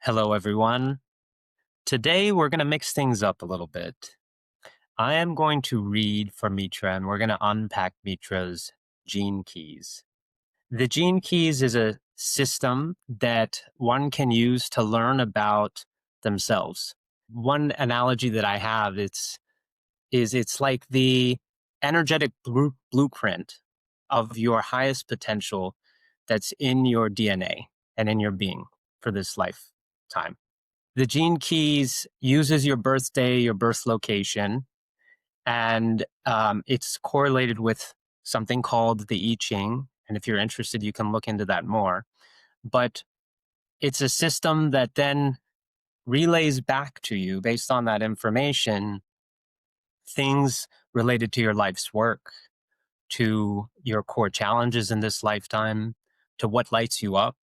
Hello, everyone. Today, we're going to mix things up a little bit. I am going to read for Mitra, and we're going to unpack Mitra's gene keys. The gene keys is a system that one can use to learn about themselves. One analogy that I have is it's like the energetic blueprint of your highest potential that's in your DNA and in your being for this lifetime. The gene keys uses your birthday, your birth location, and it's correlated with something called the I Ching. And if you're interested, you can look into that more. But it's a system that then relays back to you based on that information, things related to your life's work, to your core challenges in this lifetime, to what lights you up,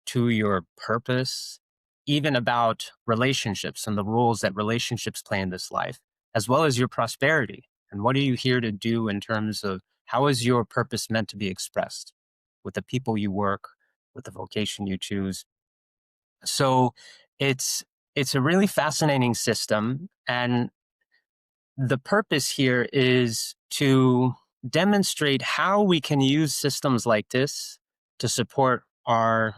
to your purpose, even about relationships and the roles that relationships play in this life, as well as your prosperity. And what are you here to do in terms of how is your purpose meant to be expressed with the people you work, with the vocation you choose? So it's a really fascinating system. And the purpose here is to demonstrate how we can use systems like this to support our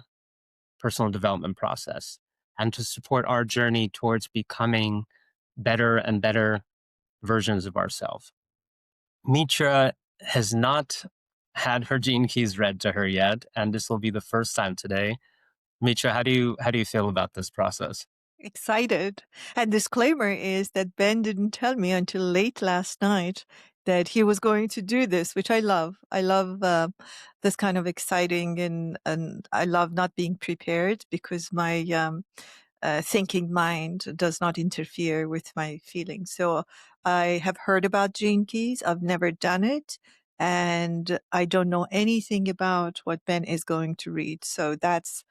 personal development process and to support our journey towards becoming better and better versions of ourselves. Mitra has not had her gene keys read to her yet, and this will be the first time today. Mitra, how do you feel about this process? Excited. And disclaimer is that Ben didn't tell me until late last night that he was going to do this, which I love. I love this kind of exciting and I love not being prepared because my thinking mind does not interfere with my feelings. So I have heard about gene keys. I've never done it. And I don't know anything about what Ben is going to read. So that's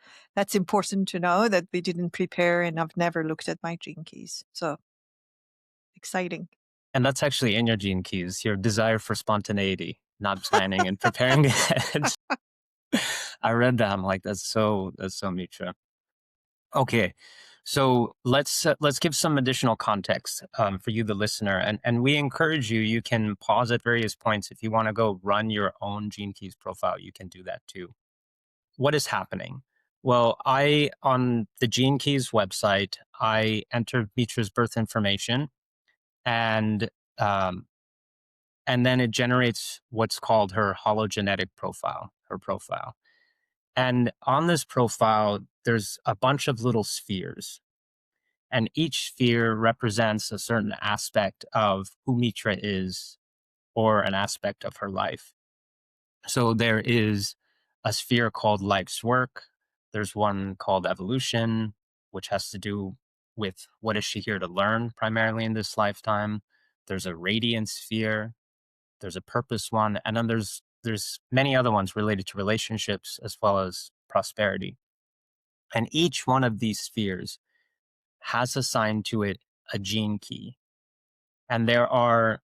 important to know that we didn't prepare and I've never looked at my gene keys. So exciting. And that's actually in your gene keys, your desire for spontaneity, not planning and preparing ahead. I read that. I'm like, that's so Mitra. Okay, so let's give some additional context for you, the listener, and we encourage you. You can pause at various points if you want to go run your own Gene Keys profile. You can do that too. What is happening? Well, on the Gene Keys website, I entered Mitra's birth information, and um, and then it generates what's called her hologenetic profile, her profile. And on this profile, there's a bunch of little spheres. And each sphere represents a certain aspect of who Mitra is or an aspect of her life. So there is a sphere called life's work. There's one called evolution, which has to do with what is she here to learn primarily in this lifetime. There's a radiance sphere. There's a purpose one. And then there's many other ones related to relationships as well as prosperity. And each one of these spheres has assigned to it a gene key. And there are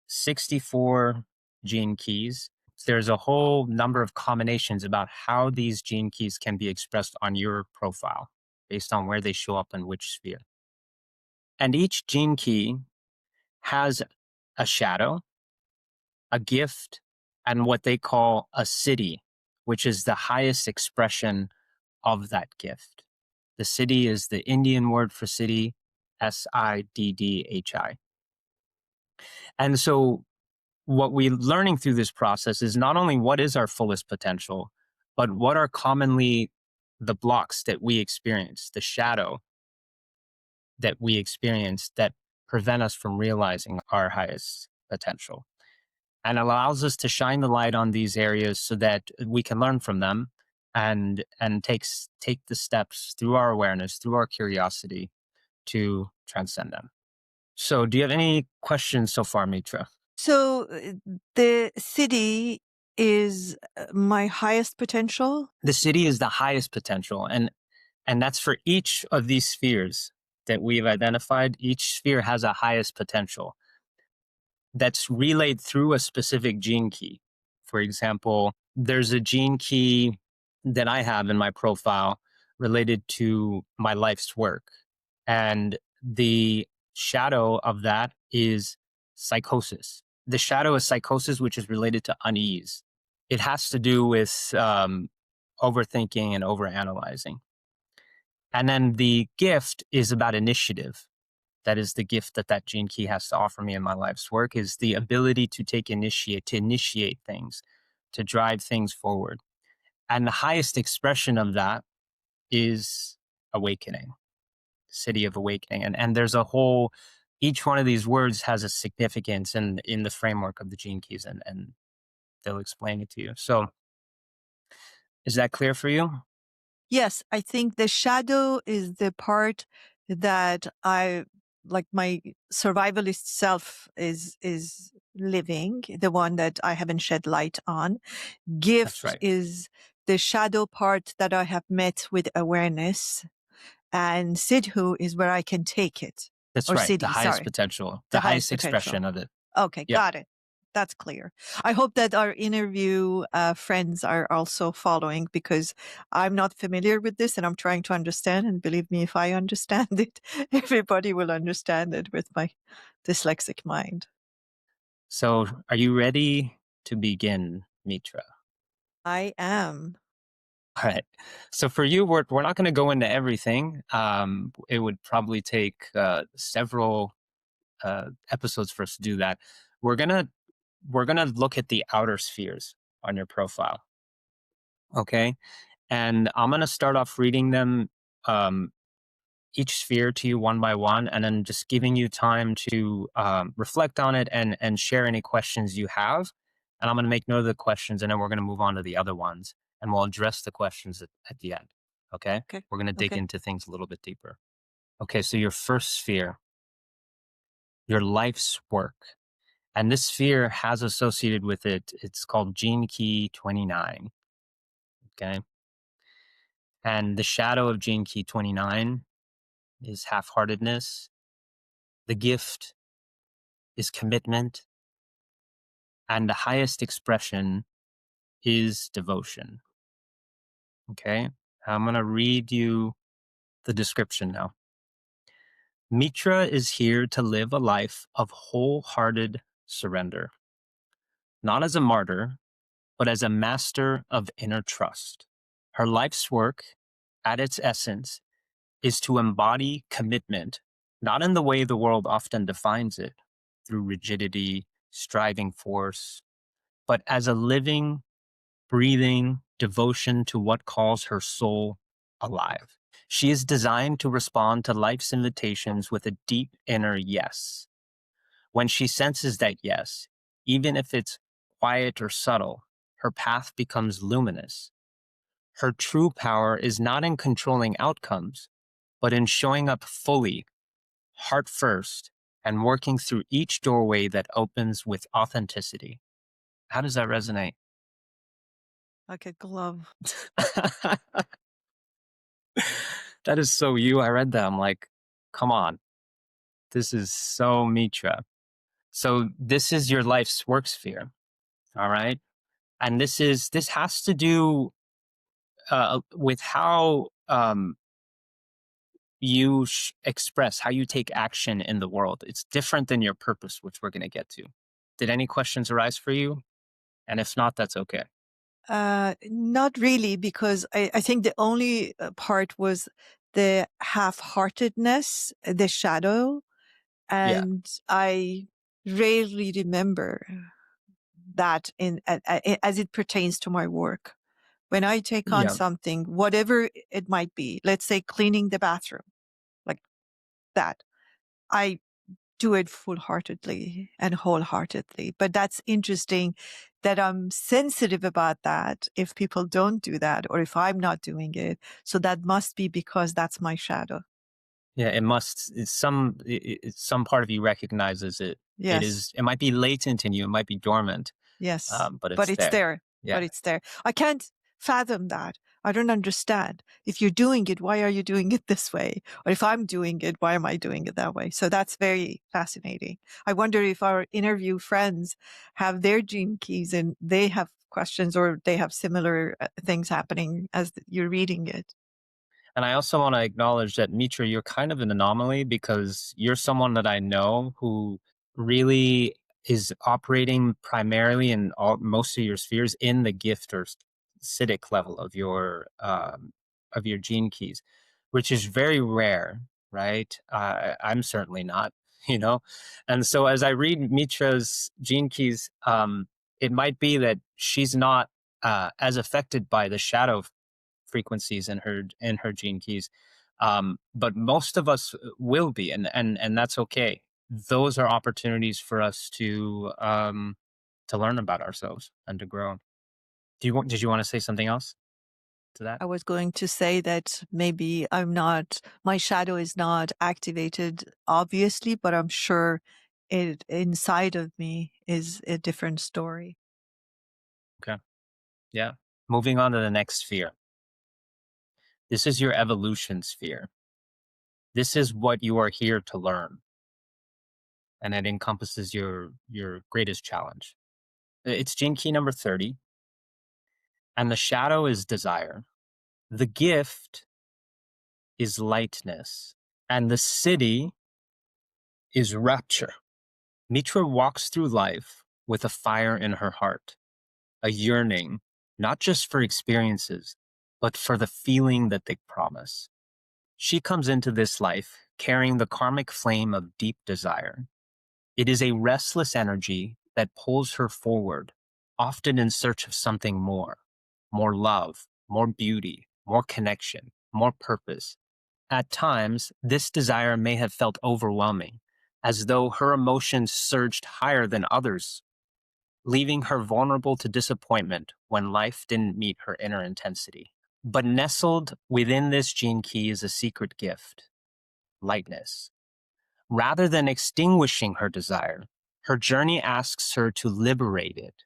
64 gene keys. There's a whole number of combinations about how these gene keys can be expressed on your profile based on where they show up in which sphere. And each gene key has a shadow, a gift, and what they call a siddhi, which is the highest expression of that gift. The siddhi is the Indian word for siddhi, Siddhi. And so what we're learning through this process is not only what is our fullest potential, but what are commonly the blocks that we experience, the shadow that we experience that prevent us from realizing our highest potential. And allows us to shine the light on these areas so that we can learn from them and take the steps through our awareness, through our curiosity to transcend them. So do you have any questions so far, Mitra? So the Siddhi is my highest potential. The Siddhi is the highest potential. And that's for each of these spheres that we've identified. Each sphere has a highest potential that's relayed through a specific gene key. For example, there's a gene key that I have in my profile related to my life's work. And the shadow of that is psychosis. The shadow is psychosis, which is related to unease. It has to do with overthinking and overanalyzing. And then the gift is about initiative. That is the gift that that gene key has to offer me in my life's work, is the ability to initiate things, to drive things forward. And the highest expression of that is awakening, city of awakening. And there's a whole, each one of these words has a significance in the framework of the gene keys, and they'll explain it to you. So is that clear for you? Yes, I think the shadow is the part that I like my survivalist self is living, the one that I haven't shed light on. That's Gift right. is the shadow part that I have met with awareness, and Sidhu is where I can take it. That's Or right. The Siddhi, highest sorry, potential, the the highest highest potential. expression of it. Okay, Yep. got it. That's clear. I hope that our interview friends are also following, because I'm not familiar with this and I'm trying to understand. And believe me, if I understand it, everybody will understand it with my dyslexic mind. So are you ready to begin, Mitra? I am. All right. So for you, we're not going to go into everything. It would probably take several episodes for us to do that. We're gonna look at the outer spheres on your profile. Okay, and I'm gonna start off reading them, um, each sphere to you one by one, and then just giving you time to reflect on it and share any questions you have. And I'm gonna make note of the questions, and then we're gonna move on to the other ones, and we'll address the questions at the end. Okay, Okay. we're gonna dig Okay. into things a little bit deeper. Okay, so your first sphere, your life's work. And this sphere has associated with it, it's called Gene Key 29. Okay. And the shadow of Gene Key 29 is half heartedness. The gift is commitment. And the highest expression is devotion. Okay. I'm going to read you the description now. Mitra is here to live a life of wholehearted surrender, not as a martyr, but as a master of inner trust. Her life's work, at its essence, is to embody commitment, not in the way the world often defines it, through rigidity, striving force, but as a living, breathing devotion to what calls her soul alive. She is designed to respond to life's invitations with a deep inner yes. When she senses that yes, even if it's quiet or subtle, her path becomes luminous. Her true power is not in controlling outcomes, but in showing up fully, heart first, and working through each doorway that opens with authenticity. How does that resonate? Like a glove. That is so you. I read that. I'm like, come on. This is so Mitra. So this is your life's work sphere. All right. And this has to do with how you express, how you take action in the world. It's different than your purpose, which we're going to get to. Did any questions arise for you? And if not, that's okay. Not really, because I think the only part was the half-heartedness, the shadow, Yeah. and I rarely remember that as it pertains to my work. When I take on Yeah. something, whatever it might be, let's say cleaning the bathroom, like that, I do it full-heartedly and wholeheartedly. But that's interesting that I'm sensitive about that if people don't do that or if I'm not doing it. So that must be because that's my shadow. Yeah. It must, some part of you recognizes it. Yes. It might be latent in you. It might be dormant, Yes. but But it's it's there. there. Yeah. But it's there. I can't fathom that. I don't understand. If you're doing it, why are you doing it this way? Or if I'm doing it, why am I doing it that way? So that's very fascinating. I wonder if our interview friends have their gene keys and they have questions or they have similar things happening as you're reading it. And I also want to acknowledge that, Mitra, you're kind of an anomaly because you're someone that I know who really is operating primarily in most of your spheres in the gift or Siddhic level of your gene keys, which is very rare, right? I'm certainly not, you know. And so as I read Mitra's gene keys, it might be that she's not as affected by the shadow frequencies in her gene keys, but most of us will be, and that's okay. Those are opportunities for us to learn about ourselves and to grow. Did you want to say something else to that? I was going to say that maybe my shadow is not activated obviously, but I'm sure it inside of me is a different story. Okay. Yeah. Moving on to the next sphere. This is your evolution sphere. This is what you are here to learn, and it encompasses your greatest challenge. It's gene key number 30, and the shadow is desire. The gift is lightness, and the Siddhi is rapture. Mitra walks through life with a fire in her heart, a yearning, not just for experiences, but for the feeling that they promise. She comes into this life carrying the karmic flame of deep desire. It is a restless energy that pulls her forward, often in search of something more love, more beauty, more connection, more purpose. At times, this desire may have felt overwhelming, as though her emotions surged higher than others, leaving her vulnerable to disappointment when life didn't meet her inner intensity. But nestled within this gene key is a secret gift: lightness. Rather than extinguishing her desire, her journey asks her to liberate it,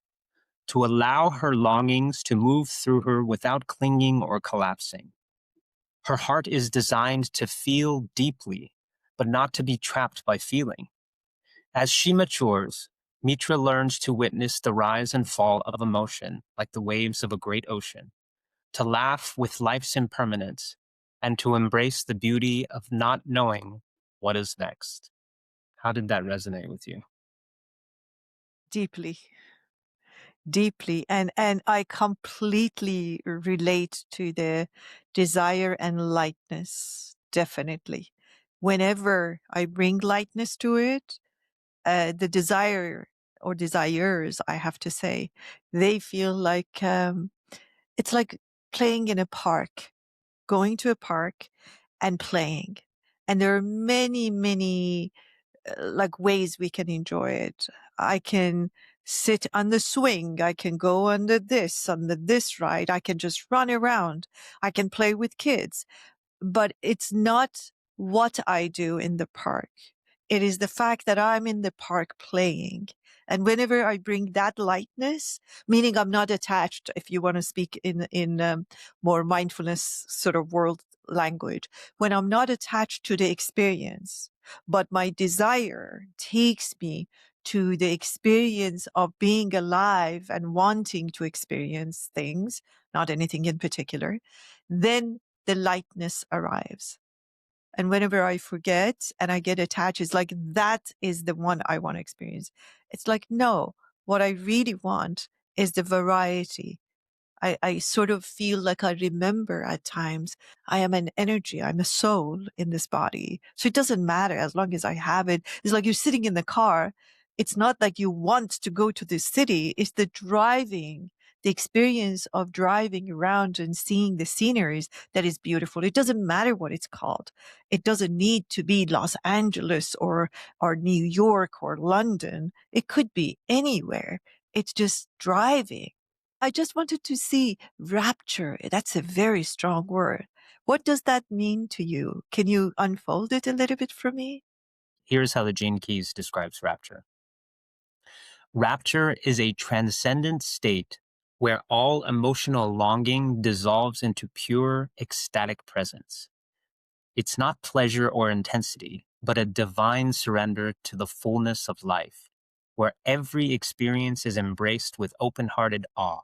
to allow her longings to move through her without clinging or collapsing. Her heart is designed to feel deeply, but not to be trapped by feeling. As she matures, Mitra learns to witness the rise and fall of emotion like the waves of a great ocean, to laugh with life's impermanence, and to embrace the beauty of not knowing what is next. How did that resonate with you? Deeply, deeply. And I completely relate to the desire and lightness. Definitely. Whenever I bring lightness to it, the desire or desires, I have to say, they feel like, it's like playing in a park, going to a park and playing. And there are many, many like ways we can enjoy it. I can sit on the swing. I can go under this ride. I can just run around. I can play with kids, but it's not what I do in the park. It is the fact that I'm in the park playing. And whenever I bring that lightness, meaning I'm not attached, if you want to speak in more mindfulness sort of world language, when I'm not attached to the experience, but my desire takes me to the experience of being alive and wanting to experience things, not anything in particular, then the lightness arrives. And whenever I forget and I get attached, it's like, that is the one I want to experience. It's like, no, what I really want is the variety. I sort of feel like I remember at times I am an energy, I'm a soul in this body. So it doesn't matter as long as I have it. It's like you're sitting in the car. It's not like you want to go to the city. It's the driving, the experience of driving around and seeing the sceneries that is beautiful. It doesn't matter what it's called. It doesn't need to be Los Angeles or New York or London. It could be anywhere. It's just driving. I just wanted to see rapture. That's a very strong word. What does that mean to you? Can you unfold it a little bit for me? Here's how the Gene Keys describes rapture. Rapture is a transcendent state where all emotional longing dissolves into pure, ecstatic presence. It's not pleasure or intensity, but a divine surrender to the fullness of life, where every experience is embraced with open-hearted awe.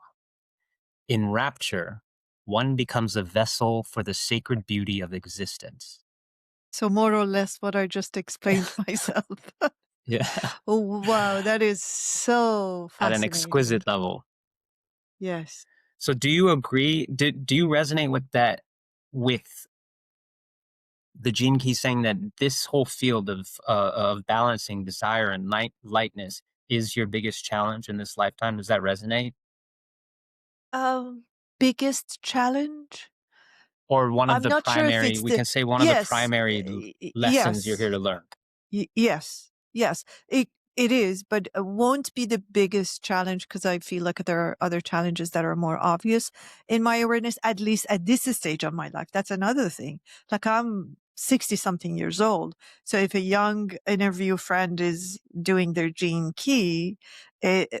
In rapture, one becomes a vessel for the sacred beauty of existence. So more or less what I just explained myself. Yeah. Oh, wow, that is so At an fascinating. exquisite level. Yes. So do you agree? Do you resonate with that, with the Gene Key saying that this whole field of balancing desire and lightness is your biggest challenge in this lifetime? Does that resonate? Um, Biggest challenge? Or one of I'm the not sure if primary, it's we the can say one of the yes, primary lessons you're here yes. to learn. Yes, yes, it is, but it won't be the biggest challenge because I feel like there are other challenges that are more obvious in my awareness, at least at this stage of my life. That's another thing. Like I'm 60 something years old. So if a young interview friend is doing their gene key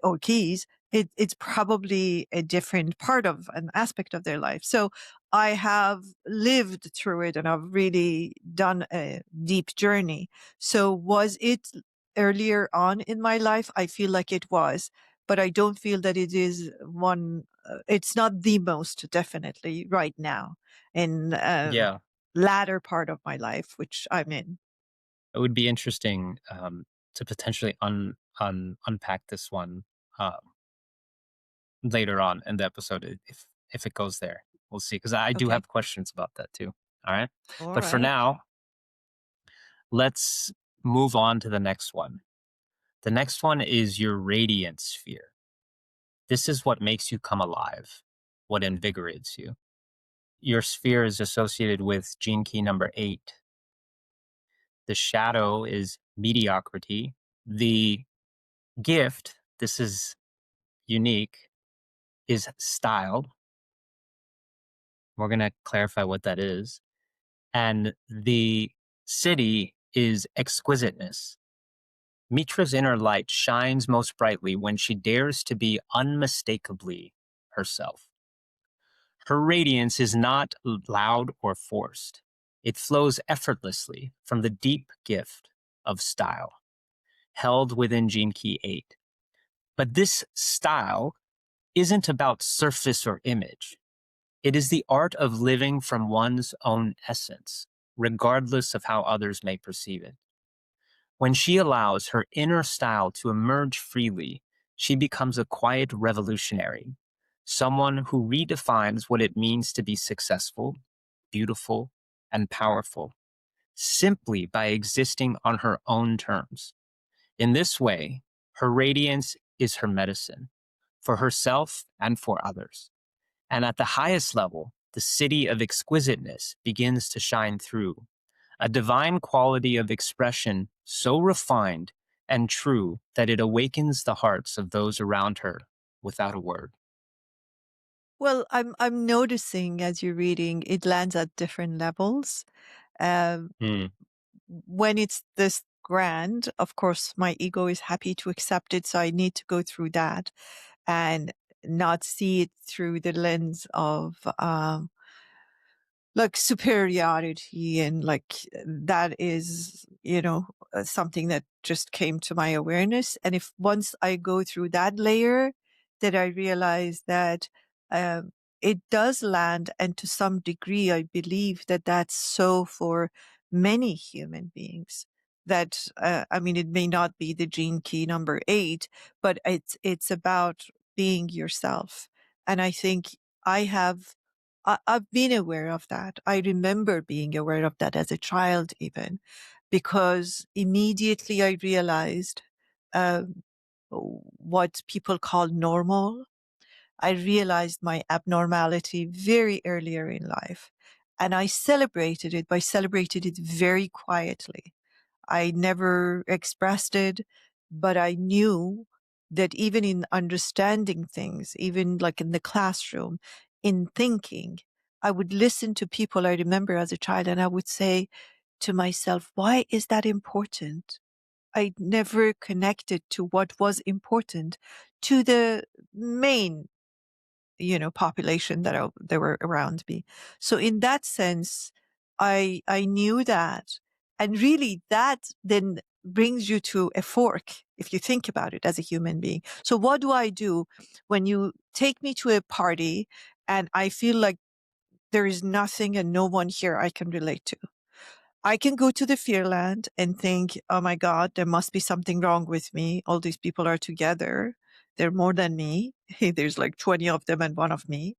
or keys, it's probably a different part of an aspect of their life. So I have lived through it and I've really done a deep journey. So was it earlier on in my life? I feel like it was, but I don't feel that it is one, it's not the most definitely right now in Yeah, latter part of my life, which I'm in. it would be interesting to potentially unpack this one uh, later on in the episode if it goes there. We'll see, because I do Okay. have questions about that too. All right, All but for right. now, let's move on to the next one. The next one is your radiant sphere. This is what makes you come alive, what invigorates you. Your sphere is associated with gene key number 8. The shadow is mediocrity. The gift, this is unique, is style. We're going to clarify what that is. And the city is exquisiteness. Mitra's inner light shines most brightly when she dares to be unmistakably herself. Her radiance is not loud or forced. It flows effortlessly from the deep gift of style, held within Gene Key 8. But this style isn't about surface or image. It is the art of living from one's own essence, regardless of how others may perceive it. When she allows her inner style to emerge freely, she becomes a quiet revolutionary, someone who redefines what it means to be successful, beautiful, and powerful, simply by existing on her own terms. In this way, her radiance is her medicine, for herself and for others. And at the highest level, the city of exquisiteness begins to shine through, a divine quality of expression so refined and true that it awakens the hearts of those around her without a word. Well, I'm noticing as you're reading, it lands at different levels. Um, Hmm. when it's this grand, of course, my ego is happy to accept it. So I need to go through that and not see it through the lens of, like superiority and like that is, something that just came to my awareness. And if once I go through that layer, that I realize that, um, it does land. And to some degree, I believe that that's so for many human beings that, I mean, it may not be the gene key number 8, but it's about being yourself. And I think I have I've been aware of that. I remember being aware of that as a child, even because immediately I realized um, what people call normal. I realized my abnormality very earlier in life, and I celebrated it, but I celebrated it very quietly. I never expressed it, but I knew that even in understanding things, even like in the classroom, in thinking, I would listen to people I remember as a child and I would say to myself, why is that important? I never connected to what was important to the main, population that were around me. So in that sense, I knew that. And really that then brings you to a fork if you think about it as a human being. So what do I do when you take me to a party and I feel like there is nothing and no one here I can relate to. I can go to the fear land and think, oh my God, there must be something wrong with me. All these people are together. They're more than me. There's like 20 of them and one of me.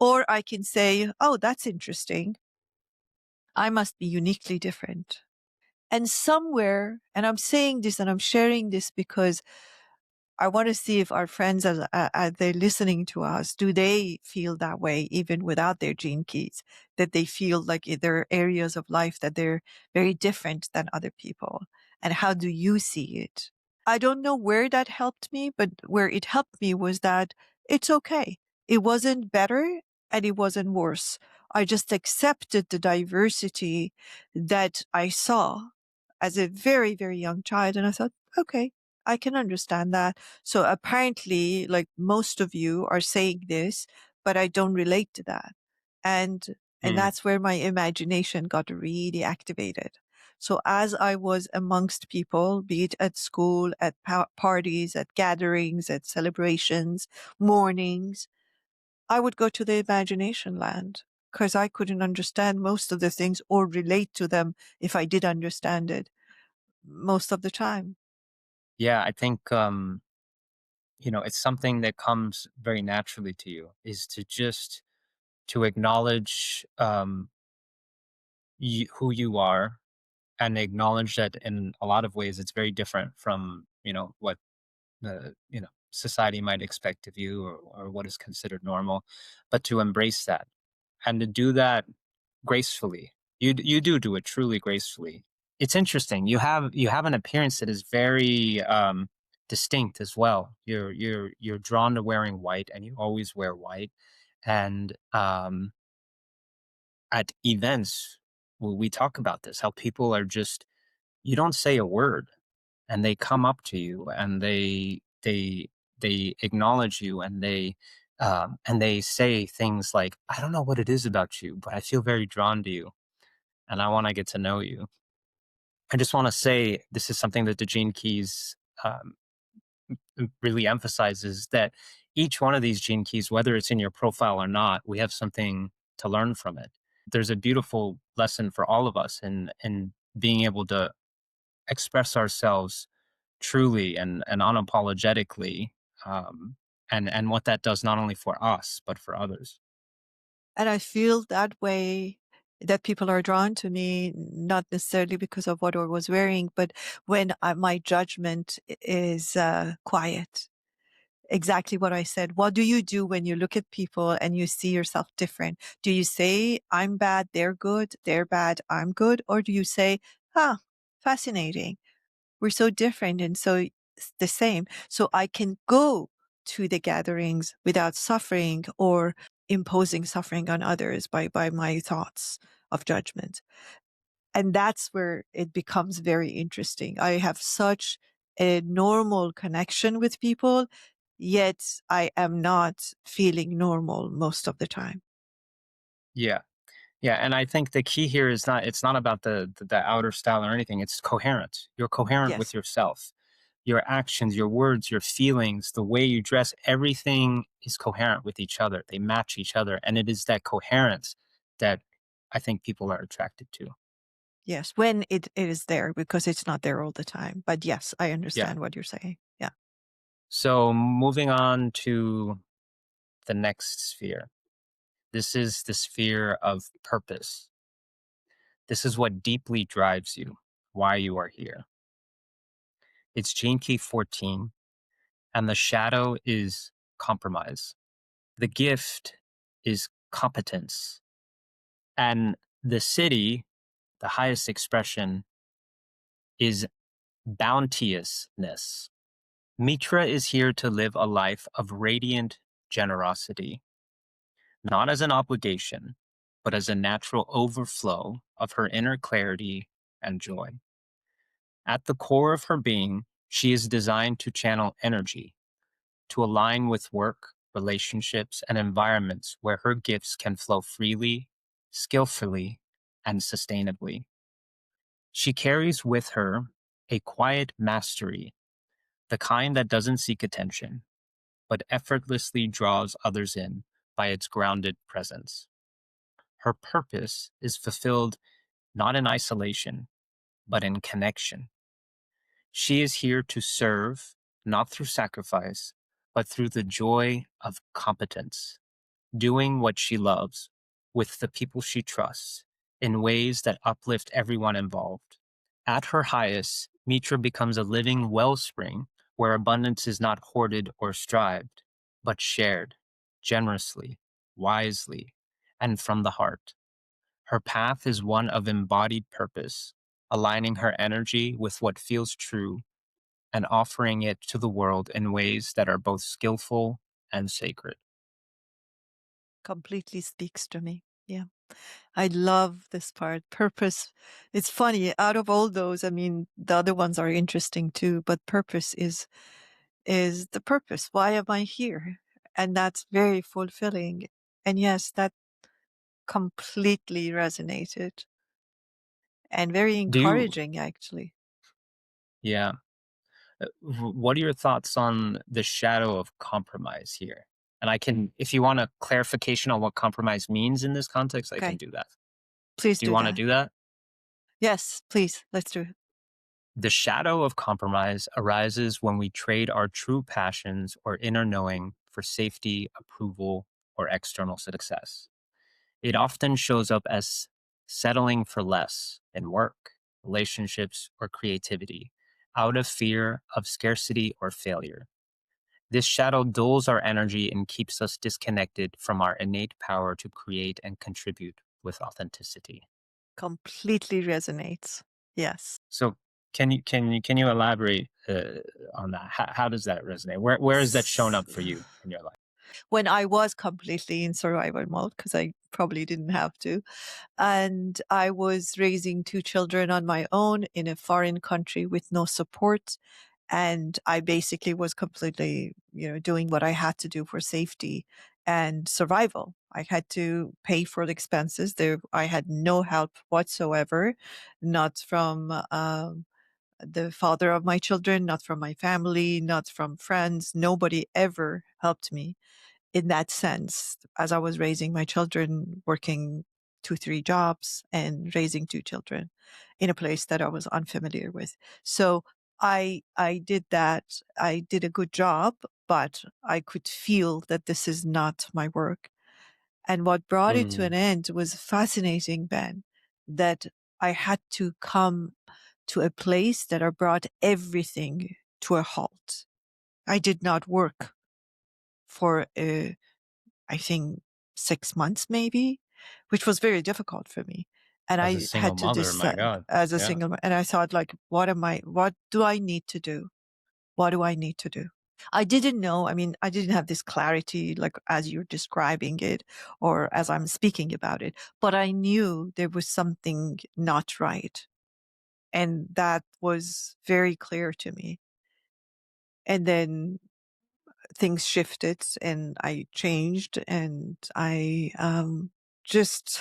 Or I can say, oh, that's interesting. I must be uniquely different. And somewhere, and I'm saying this and I'm sharing this because I want to see if our friends, as they're listening to us, do they feel that way even without their gene keys? That they feel like there are areas of life that they're very different than other people. And how do you see it? I don't know where that helped me, but where it helped me was that it's okay. It wasn't better and it wasn't worse. I just accepted the diversity that I saw as a very, very young child. And I thought, okay, I can understand that. So apparently, like most of you are saying this, but I don't relate to that. And and Mm, that's where my imagination got really activated. So as I was amongst people, be it at school, at parties, at gatherings, at celebrations, mornings, I would go to the imagination land because I couldn't understand most of the things or relate to them if I did understand it most of the time. yeah, I think it's something that comes very naturally to you is to just to acknowledge who you are and acknowledge that in a lot of ways it's very different from what the society might expect of you, or what is considered normal, but to embrace that and to do that gracefully. You do it truly gracefully. It's interesting. You have an appearance that is very distinct as well. You're drawn to wearing white, and you always wear white. And at events, we talk about this, how people are just, you don't say a word, and they come up to you, and they acknowledge you, and they say things like, "I don't know what it is about you, but I feel very drawn to you, and I want to get to know you." I just want to say this is something that the Gene Keys um, really emphasizes, that each one of these Gene Keys, whether it's in your profile or not, we have something to learn from it. There's a beautiful lesson for all of us in being able to express ourselves truly and unapologetically, um, and what that does not only for us but for others. And I feel that way that people are drawn to me, not necessarily because of what I was wearing, but when my judgment is quiet. Exactly what I said. What do you do when you look at people and you see yourself different? Do you say, I'm bad, they're bad, I'm good? Or do you say, huh, fascinating. We're so different and so the same. So I can go to the gatherings without suffering or imposing suffering on others by my thoughts of judgment. And that's where it becomes very interesting. I have such a normal connection with people, yet I am not feeling normal most of the time. Yeah. Yeah, and I think the key here is not, it's not about the outer style or anything. It's coherent. You're coherent with Yes. yourself. Your actions, your words, your feelings, the way you dress, everything is coherent with each other. They match each other. And it is that coherence that I think people are attracted to. Yes. When it is there, because it's not there all the time. But yes, I Yeah. understand what you're saying. Yeah. So moving on to the next sphere. This is the sphere of purpose. This is what deeply drives you, why you are here. It's Gene Key 14, and the shadow is compromise. The gift is competence. And the Siddhi, the highest expression, is bounteousness. Mitra is here to live a life of radiant generosity, not as an obligation, but as a natural overflow of her inner clarity and joy. At the core of her being, she is designed to channel energy, to align with work, relationships, and environments where her gifts can flow freely, skillfully, and sustainably. She carries with her a quiet mastery, the kind that doesn't seek attention, but effortlessly draws others in by its grounded presence. Her purpose is fulfilled not in isolation, but in connection. She is here to serve, not through sacrifice, but through the joy of competence, doing what she loves with the people she trusts in ways that uplift everyone involved. At her highest, Mitra becomes a living wellspring where abundance is not hoarded or strived, but shared generously, wisely, and from the heart. Her path is one of embodied purpose, aligning her energy with what feels true and offering it to the world in ways that are both skillful and sacred. Completely speaks to me. Yeah. I love this part. Purpose. It's funny. Out of all those, I mean, the other ones are interesting too, but purpose is the purpose. Why am I here? And that's very fulfilling. And yes, that completely resonated and very Do you, encouraging, actually. yeah. What are your thoughts on the shadow of compromise here? And I can, if you want a clarification on what compromise means in this context, I can Okay. do that. Please Do you do want to that. do that? Yes, please. Let's do it. The shadow of compromise arises when we trade our true passions or inner knowing for safety, approval, or external success. It often shows up as settling for less in work, relationships, or creativity out of fear of scarcity or failure. This shadow dulls our energy and keeps us disconnected from our innate power to create and contribute with authenticity. Completely resonates. Yes. So, can you elaborate on that? How does that resonate? Where has that shown S- up for you in your life? When I was completely in survival mode, because I probably didn't have to, and I was raising two children on my own in a foreign country with no support. And I basically was completely, doing what I had to do for safety and survival. I had to pay for the expenses. There, I had no help whatsoever, not from the father of my children, not from my family, not from friends. Nobody ever helped me in that sense as I was raising my children, working 2, 3 jobs and raising two children in a place that I was unfamiliar with. So I did that. I did a good job, but I could feel that this is not my work. And what brought it to Mm, an end was fascinating, Ben, that I had to come to a place that I brought everything to a halt. I did not work for I think 6 months maybe, which was very difficult for me. And as a I single had to mother, my decide God, as a yeah. single, and I thought like, what do I need to do? What do I need to do? I didn't know. I mean, I didn't have this clarity, like as you're describing it or as I'm speaking about it, but I knew there was something not right. And that was very clear to me. And then things shifted and I changed and I just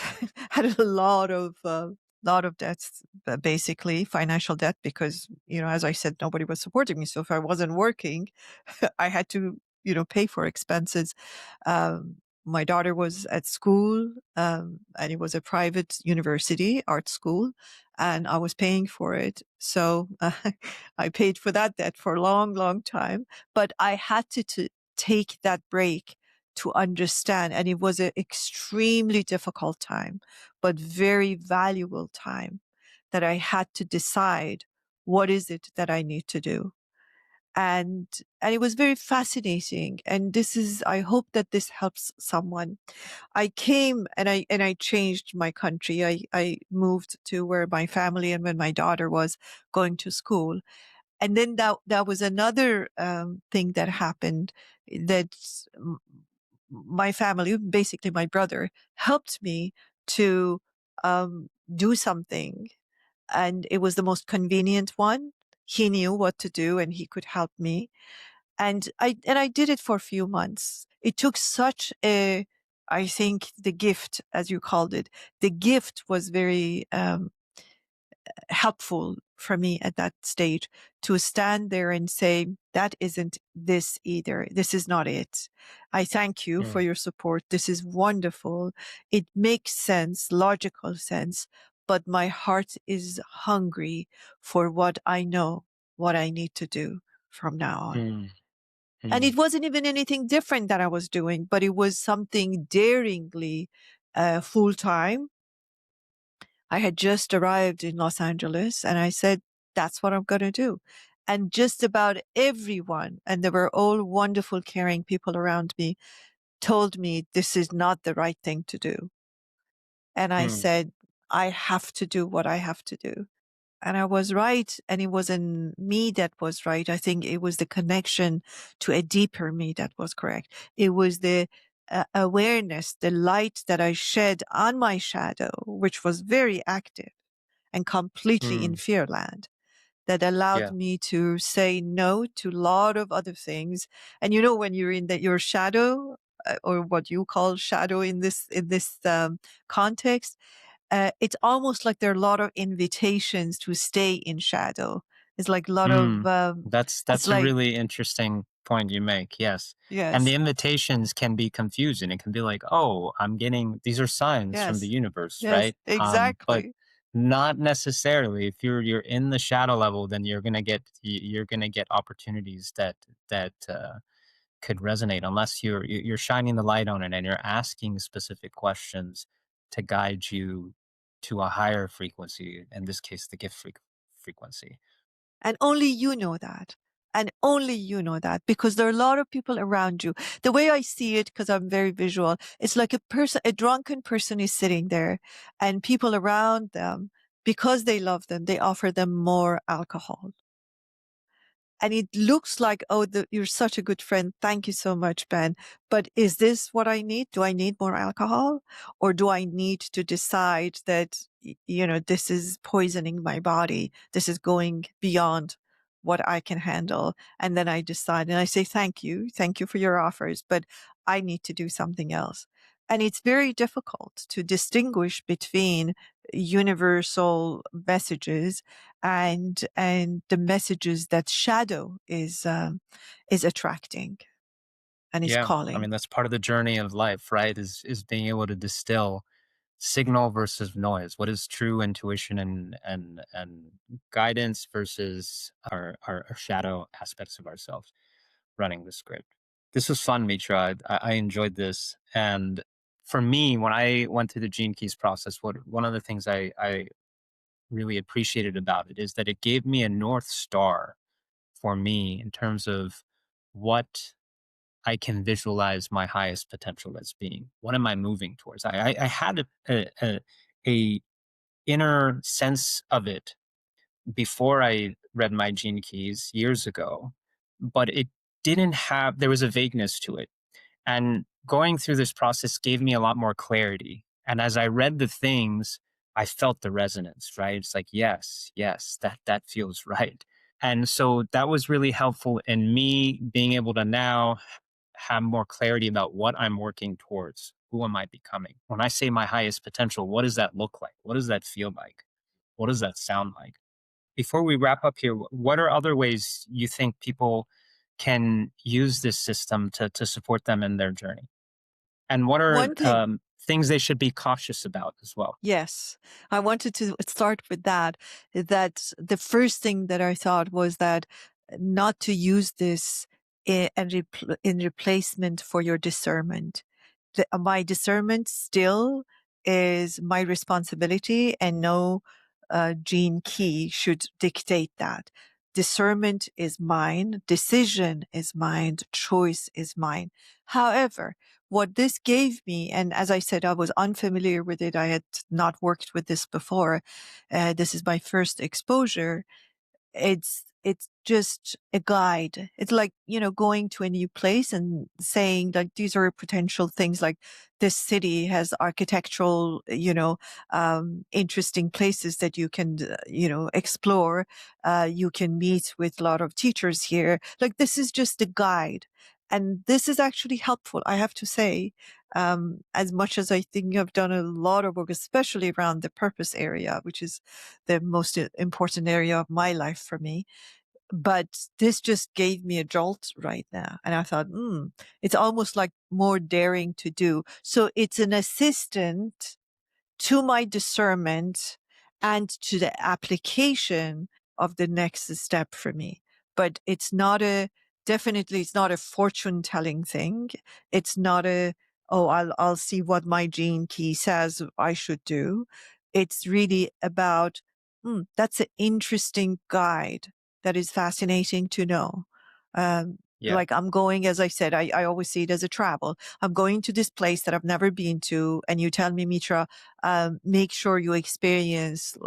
had a lot of debts, basically financial debt because as I said, nobody was supporting me. So if I wasn't working, I had to pay for expenses. My daughter was at school, and it was a private university, art school, and I was paying for it. So I paid for that debt for a long, long time. But I had to take that break to understand. And it was an extremely difficult time, but very valuable time that I had to decide what is it that I need to do. And and it was very fascinating. And this is, I hope that this helps someone. I came and I changed my country. I moved to where my family and when my daughter was going to school. And then that was another thing that happened, that my family, basically my brother, helped me to do something, and it was the most convenient one. He knew what to do, and he could help me, and I did it for a few months. It took such a, I think the gift, as you called it, the gift was very helpful for me at that stage to stand there and say, that isn't this either. This is not it. I thank you for Mm, your support. This is wonderful. It makes sense, logical sense, but my heart is hungry for what I know, what I need to do from now on. mm, And mm, it wasn't even anything different that I was doing, but it was something daringly full time. I had just arrived in Los Angeles and I said, that's what I'm going to do. And just about everyone, and they were all wonderful, caring people around me, told me this is not the right thing to do. And I mm, said, I have to do what I have to do. And I was right. And it wasn't me that was right. I think it was the connection to a deeper me that was correct. It was the awareness, the light that I shed on my shadow, which was very active and completely in mm. fear land, that allowed Yeah. me to say no to a lot of other things. And you know, when you're in that your shadow, or what you call shadow in this context, it's almost like there are a lot of invitations to stay in shadow. It's like a lot of, Mm. it's That's a like, really interesting point you make. Yes. And the yes, invitations can be confusing. It can be like, "Oh, I'm getting these are signs from the yes, universe," yes, right? But exactly. not necessarily. If you're in the shadow level, then you're gonna get opportunities that could resonate unless you're shining the light on it and you're asking specific questions to guide you to a higher frequency. In this case, the gift frequency. And only you know that. And only you know that because there are a lot of people around you. The way I see it, because I'm very visual, it's like a drunken person is sitting there and people around them, because they love them, they offer them more alcohol. And it looks like, oh, you're such a good friend. Thank you so much, Ben. But is this what I need? Do I need more alcohol? Or do I need to decide that, this is poisoning my body? This is going beyond what I can handle. And then I decide and I say, thank you. Thank you for your offers, but I need to do something else. And it's very difficult to distinguish between universal messages and the messages that shadow is attracting and is Yeah, I calling. mean that's part of the journey of life, right? Is being able to distill signal versus noise. What is true intuition and guidance versus our shadow aspects of ourselves running the script. This was fun, Mitra. I enjoyed this, and for me, when I went through the Gene Keys process, what one of the things I really appreciated about it is that it gave me a north star for me in terms of what I can visualize my highest potential as being. What am I moving towards? I had a inner sense of it before I read my gene keys years ago, but it didn't have. There was a vagueness to it, and going through this process gave me a lot more clarity. And as I read the things, I felt the resonance. Right? It's like yes, yes, that feels right. And so that was really helpful in me being able to now have more clarity about what I'm working towards. Who am I becoming? When I say my highest potential, what does that look like? What does that feel like? What does that sound like? Before we wrap up here, what are other ways you think people can use this system to support them in their journey? And what are One thing, things they should be cautious about as well? yes, I wanted to start with that. That the first thing that I thought was that not to use this in replacement for your discernment. My discernment still is my responsibility, and no gene key should dictate that. Discernment is mine, decision is mine, choice is mine. However, what this gave me, and as I said, I was unfamiliar with it, I had not worked with this before. This is my first exposure. It's just a guide. It's like, going to a new place and saying like these are potential things, like this city has architectural, interesting places that you can, explore. You can meet with a lot of teachers here. Like this is just a guide. And this is actually helpful, I have to say. As much as I think I've done a lot of work, especially around the purpose area, which is the most important area of my life for me. But this just gave me a jolt right now. And I thought, it's almost like more daring to do. So it's an assistant to my discernment and to the application of the next step for me. But it's not definitely it's not a fortune telling thing. It's not I'll see what my gene key says I should do. It's really about, that's an interesting guide that is fascinating to know. Yeah. Like I'm going, as I said, I always see it as a travel. I'm going to this place that I've never been to. And you tell me, Mitra, make sure you experience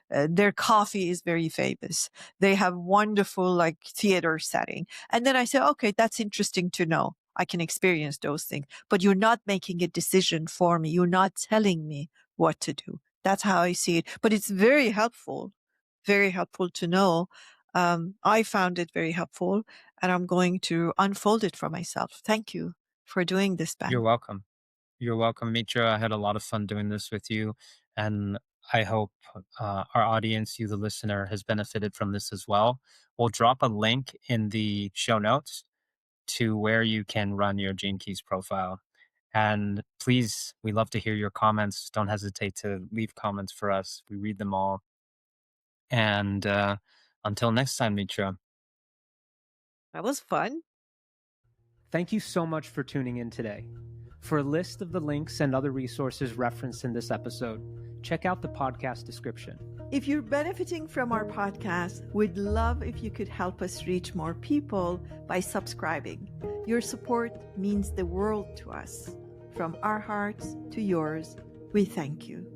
their coffee is very famous. They have wonderful like theater setting. And then I say, okay, that's interesting to know. I can experience those things, but you're not making a decision for me. You're not telling me what to do. That's how I see it. But it's very helpful to know. I found it very helpful, and I'm going to unfold it for myself. Thank you for doing this, You're Ben. welcome. You're welcome, Mitra. I had a lot of fun doing this with you. And I hope our audience, you, the listener, has benefited from this as well. We'll drop a link in the show notes to where you can run your Gene Keys profile. And please, we love to hear your comments. Don't hesitate to leave comments for us. We read them all. And until next time, Mitra. That was fun. Thank you so much for tuning in today. For a list of the links and other resources referenced in this episode, check out the podcast description. If you're benefiting from our podcast, we'd love if you could help us reach more people by subscribing. Your support means the world to us. From our hearts to yours, we thank you.